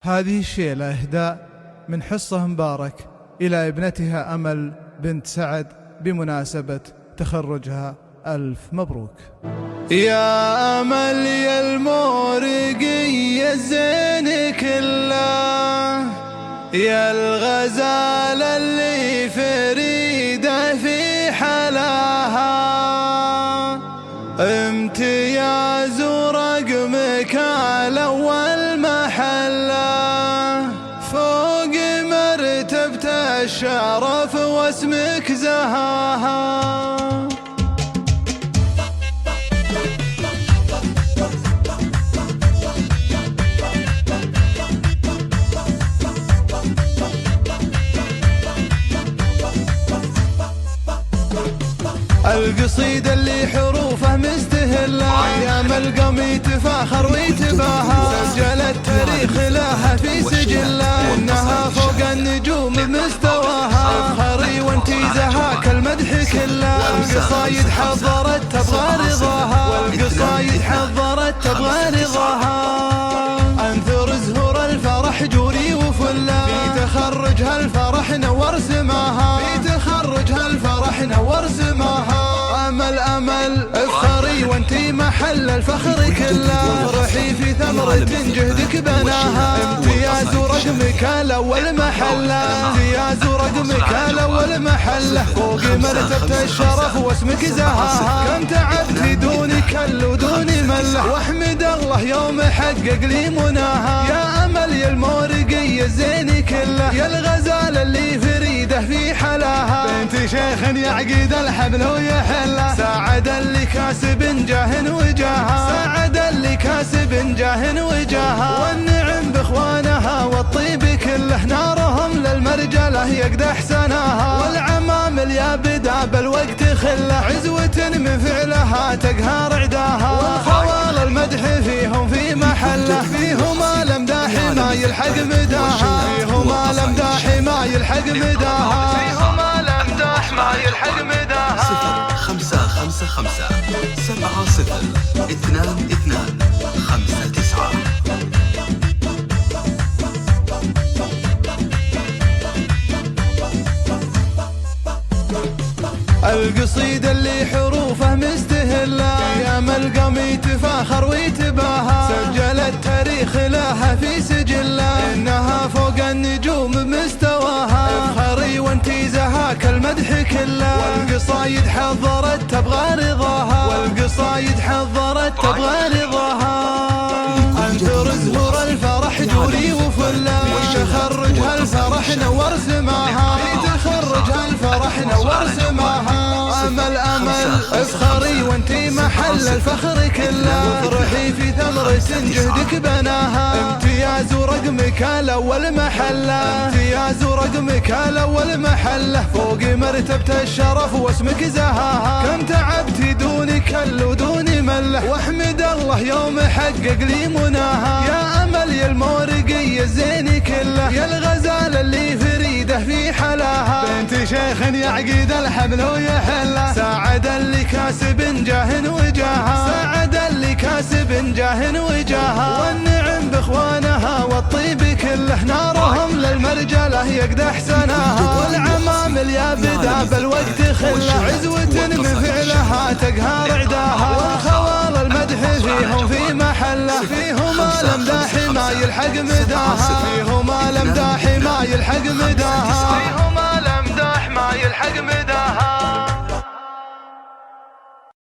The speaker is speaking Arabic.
هذه الشيلة إهداء من حصة مبارك إلى ابنتها أمل بنت سعد بمناسبة تخرجها. ألف مبروك. يا أمل يا المورقية الزين كله، يا الغزال اللي فريدة في حلاها، امتياز ورقمك على أول محله، فوق مرتبة الشرف واسمك زهاها. القصيدة اللي حروفه مستهلة، يا ملقم يتفاخر ويتباهى، سجلت تاريخ لها في سجله، انها فوق النجوم بمستواها، افخري وانتيزها كالمدح كله، والقصايد حضرت تبغى رضاها، والقصايد حضرت تبغى رضاها. انثر زهور الفرح جوري وفله، في تخرجها الفرح نور سماها، في تخرجها الفرح نور سماها. أمل أمل افخري وانتي محل الفخر كله، افرحي في ثمرة جهدك بناها، امتياز ورقمك الأول محله، امتياز ورقمك الأول محله، فوق مرتبة الشرف واسمك زهاها. كم تعبتي دون كل ودون مله، واحمد الله يوم حقق لي مناها. يا أمل يا المورقية الزين كله، يا الغزال اللي فريده في حلاها، بنت شيخ يعقد الحبل ويحله، ساعد اللي كاسب جاه وجاها، ساعد اللي كاسب جاه وجاها. والنعم باخوانها والطيب كله، نارهم للمرجله يقدح سناها، والعمامل يا بدا بالوقت خله، عزوة من فعلها تقهر عداها، والخوال المدح فيهم في محله، فيهم الامداح ما يلحق مداها، فيهم الامداح ما يلحق مداها، فيهم الامداح ما يلحق مداها. 555 70 22 59. القصيدة اللي حروفه مستهلة، يا ملقم يتفاخر ويتباهى، سجلت تاريخ لها في سجله، انها فوق النجوم بمستواها، افخري وانتيزها كالمدح كله، والقصايد حضرت تبغى رضاها، والقصايد حضرت تبغى رضاها. انثر زهور الفرح جوري وفله، وتخرجها الفرح نور سماها، في تخرجها الفرح نور سماها. أمل أمل افخري وانتي محل الفخر كله، افرحي في ثمرة جهدك بناها، امتياز ورقمك الأول محله، امتياز ورقمك الأول محله، فوق مرتبة الشرف واسمك زهاها. كم تعبتي دون كل ودون مله، واحمد الله يوم حقق لي مناها. يا أمل يا المورقية الزين كله، يا الغزال اللي فريده في حلاها، بنت شيخ يعقد الحبل ويحله، ساعد اللي كاسب جاه وجاها، ساعد اللي كاسب جاه وجاها. والنعم باخوانها والطيب كله، نارهم للمرجله يقدح سناها، والعمامل يا بدا بالوقت خله، عزوة من فعلها تقهر عداها، والخوال المدح فيهم في محله، فيهم الامداح ما يلحق مداها، فيهم الامداح ما يلحق مداها.